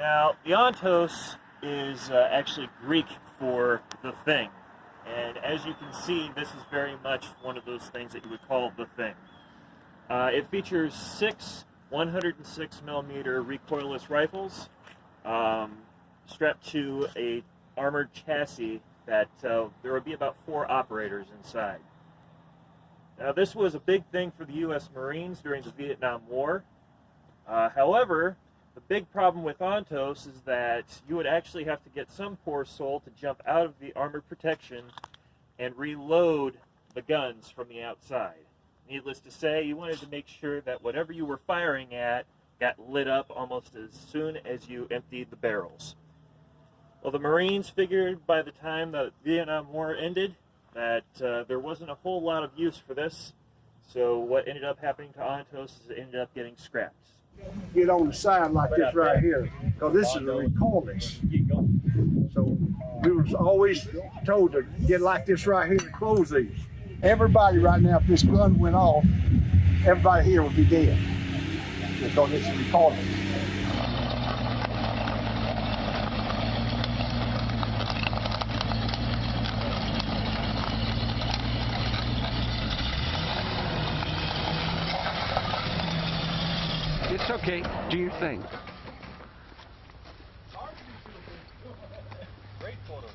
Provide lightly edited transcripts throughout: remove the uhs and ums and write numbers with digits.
Now, Leontos is actually Greek for the thing. And as you can see, this is very much one of those things that you would call the thing. It features 6 106 millimeter recoilless rifles strapped to a armored chassis that there would be about 4 operators inside. Now, this was a big thing for the U.S. Marines during the Vietnam War. However, the big problem with Ontos is that you would actually have to get some poor soul to jump out of the armored protection and reload the guns from the outside. Needless to say, you wanted to make sure that whatever you were firing at got lit up almost as soon as you emptied the barrels. Well, the Marines figured by the time the Vietnam War ended that there wasn't a whole lot of use for this, so what ended up happening to Ontos is it ended up getting scrapped. Get on the side like this right here, because this is a recoilless. So we was always told to get like this right here and close these. Everybody right now, if this gun went off, everybody here would be dead because it's a recoilless. It's okay. Do your thing. Great Photoshop.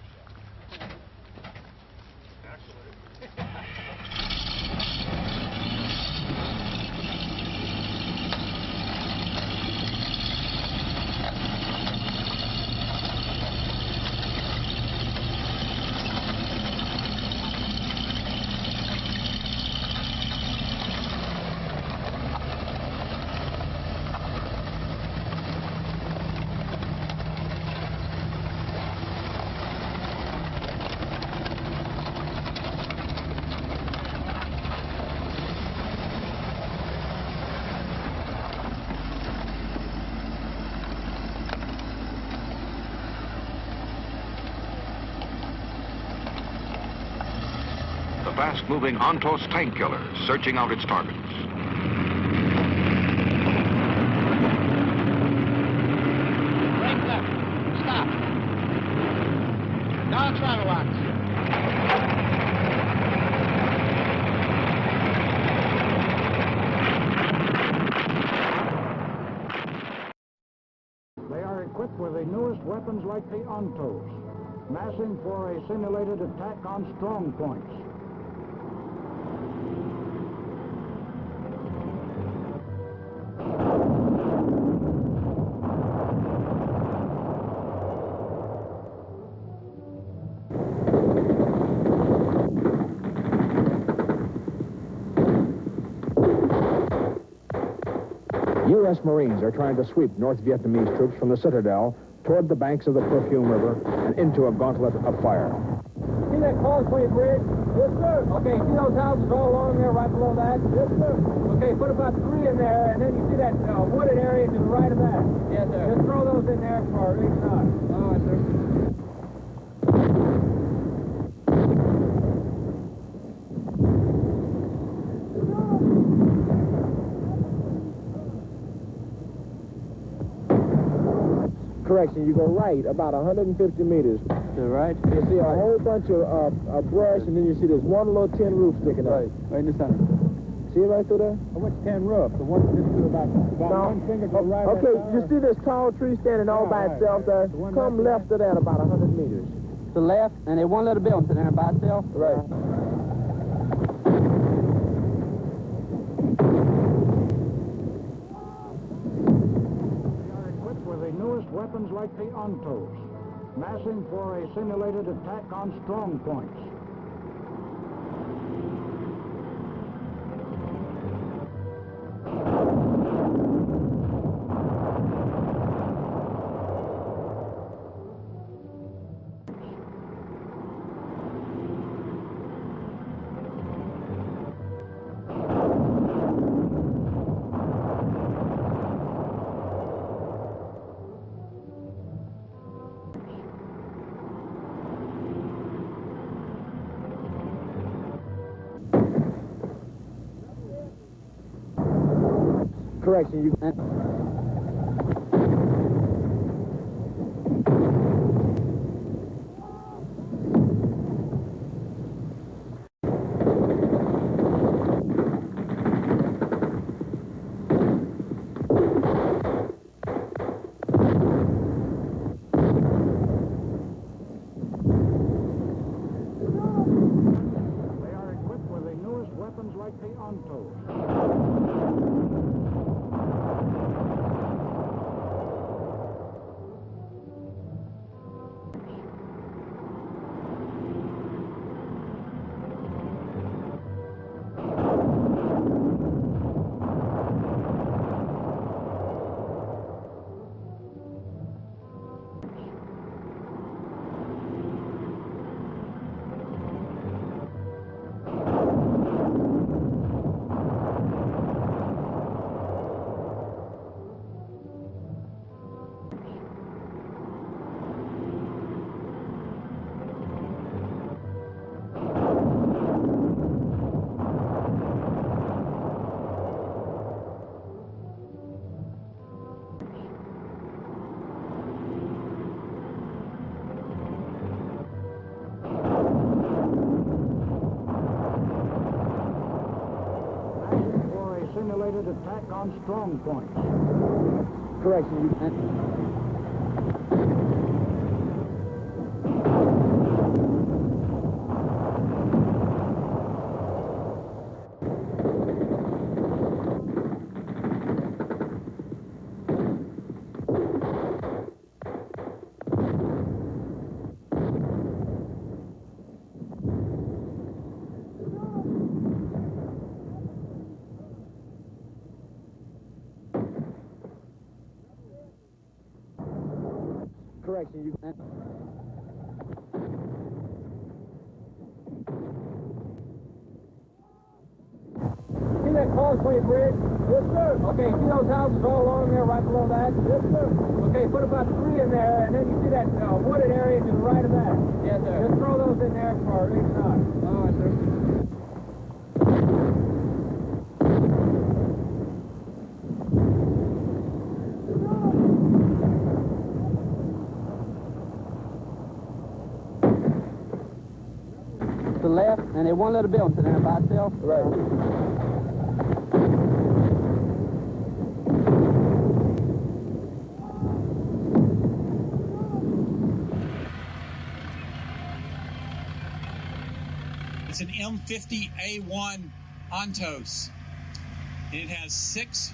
The fast-moving Ontos tank killer searching out its targets. Break left. Stop. Down travel locks. They are equipped with the newest weapons like the Ontos, massing for a simulated attack on strong points. U.S. Marines are trying to sweep North Vietnamese troops from the Citadel toward the banks of the Perfume River and into a gauntlet of fire. See that causeway bridge? Yes, sir. Okay, see those houses all along there right below that? Yes, sir. Okay, put about 3 in there, and then you see that wooded area to the right of that? Yes, sir. Just throw those in there for a shot. All right, sir. Correction, you go right about 150 meters. To the right? You see a whole bunch of brush, and then you see this one little tin roof sticking up. Right in the center. See it right through there? Which tin roof? The one that's to about one finger to the right. Okay, you see this tall tree standing all by itself there? Come left of that about 100 meters. To the left, and there's one little building sitting there by itself? Right. Newest weapons like the Ontos, massing for a simulated attack on strong points. Correction, you... Antos. For a simulated attack on strong points. Correction. Correction. See that Causeway Bridge? Yes, sir. Okay, see those houses all along there right below that? Yes, sir. Okay, put about 3 in there, and then you see that wooded area to the right of that? Yes, sir. Just throw those in there for Reach Knox. All right, sir. To the left, and they won't let a building sit there by itself. Right. It's an M50A1 Antos. It has 6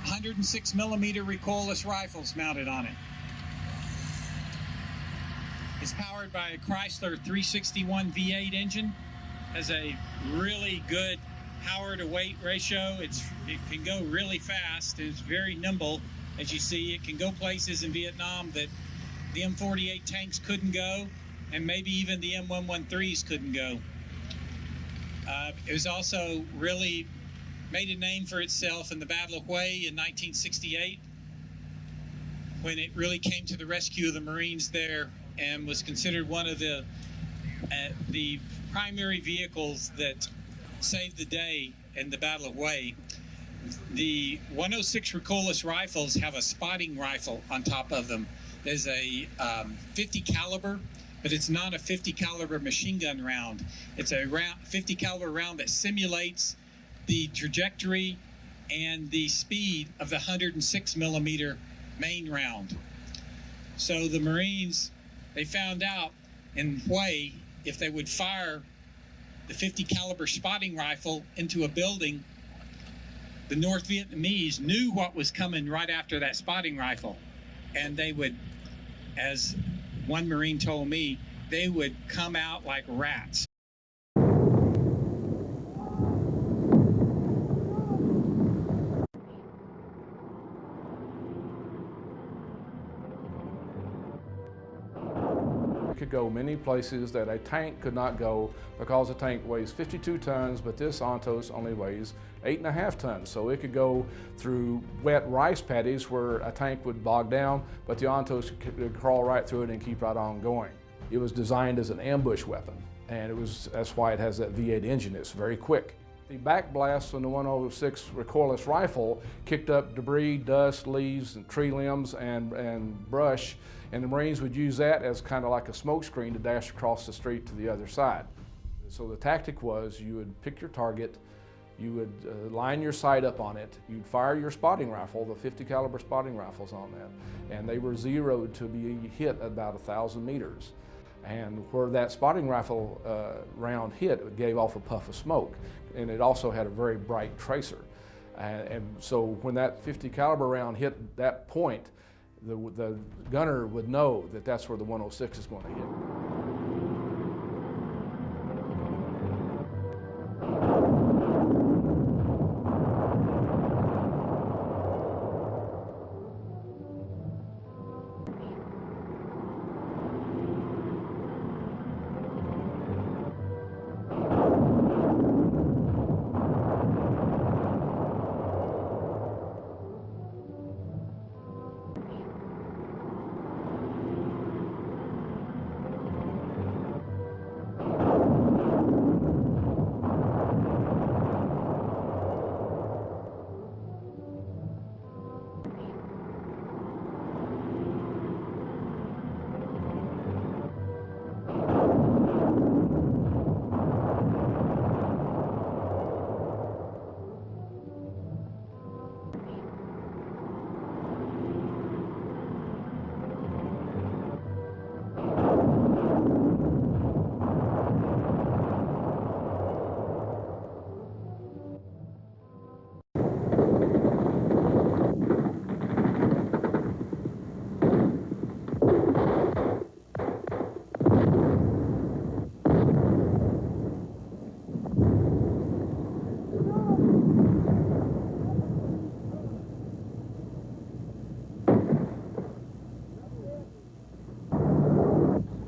106mm recoilless rifles mounted on it. It's powered by a Chrysler 361 V8 engine. Has a really good power to weight ratio. It can go really fast. It's very nimble. As you see, it can go places in Vietnam that the M48 tanks couldn't go, and maybe even the M113s couldn't go. It was also really made a name for itself in the Battle of Hue in 1968, when it really came to the rescue of the Marines there and was considered one of the primary vehicles that saved the day in the Battle of Hue. The 106 recoilless rifles have a spotting rifle on top of them. There's a 50 caliber, but it's not a 50 caliber machine gun round. It's a 50 caliber round that simulates the trajectory and the speed of the 106mm main round. So the Marines, they found out in Hue, if they would fire the 50 caliber spotting rifle into a building, the North Vietnamese knew what was coming right after that spotting rifle. And they would, as one Marine told me, they would come out like rats. It could go many places that a tank could not go, because the tank weighs 52 tons, but this Antos only weighs 8.5 tons. So it could go through wet rice paddies where a tank would bog down, but the Antos could crawl right through it and keep right on going. It was designed as an ambush weapon, and that's why it has that V8 engine. It's very quick. The backblast from the 106 recoilless rifle kicked up debris, dust, leaves, and tree limbs, and brush, and the Marines would use that as kind of like a smoke screen to dash across the street to the other side. So the tactic was, you would pick your target, you would line your sight up on it, you'd fire your spotting rifle, the 50 caliber spotting rifles on that, and they were zeroed to be hit about 1,000 meters. And where that spotting rifle round hit, it gave off a puff of smoke. And it also had a very bright tracer. And so when that 50 caliber round hit that point, the gunner would know that that's where the 106 is going to hit.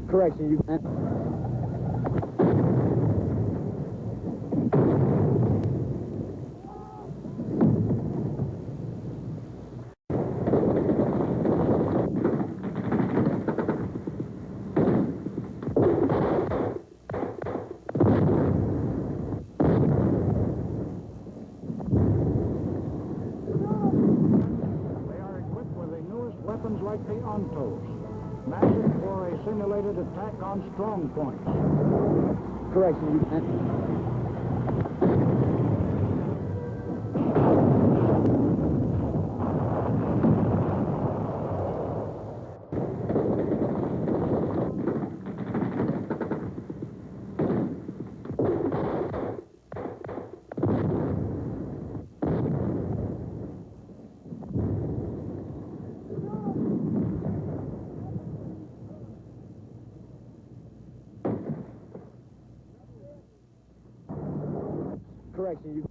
Correction, you... Weapons like the Ontos, massive for a simulated attack on strong points. Correction, you... Correction, you...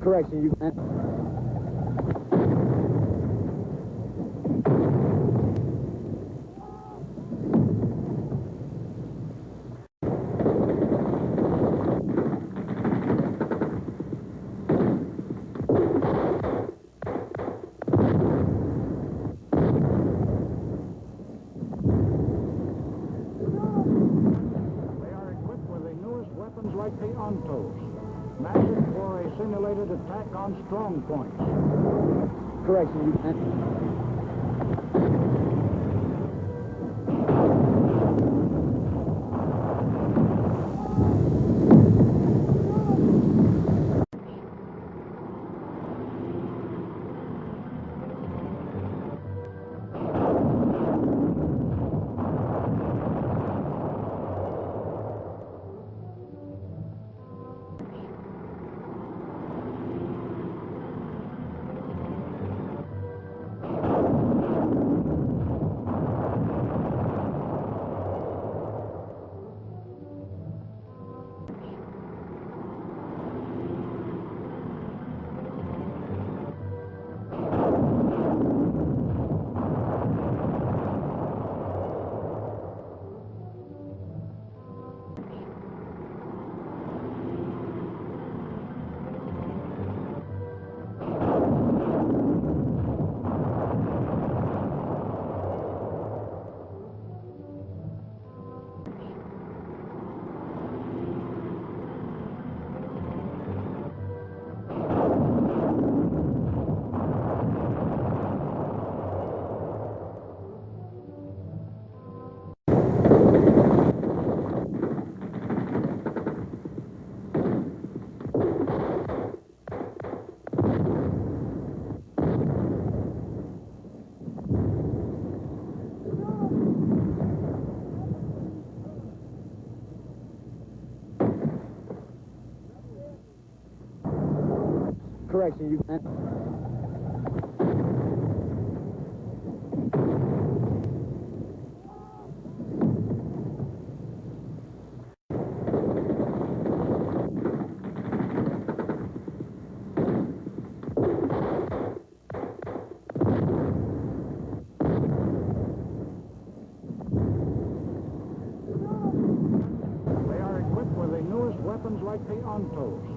Correction, you... Weapons like the Ontos, massive for a simulated attack on strong points. Correction, correction, They are equipped with the newest weapons like the Ontos,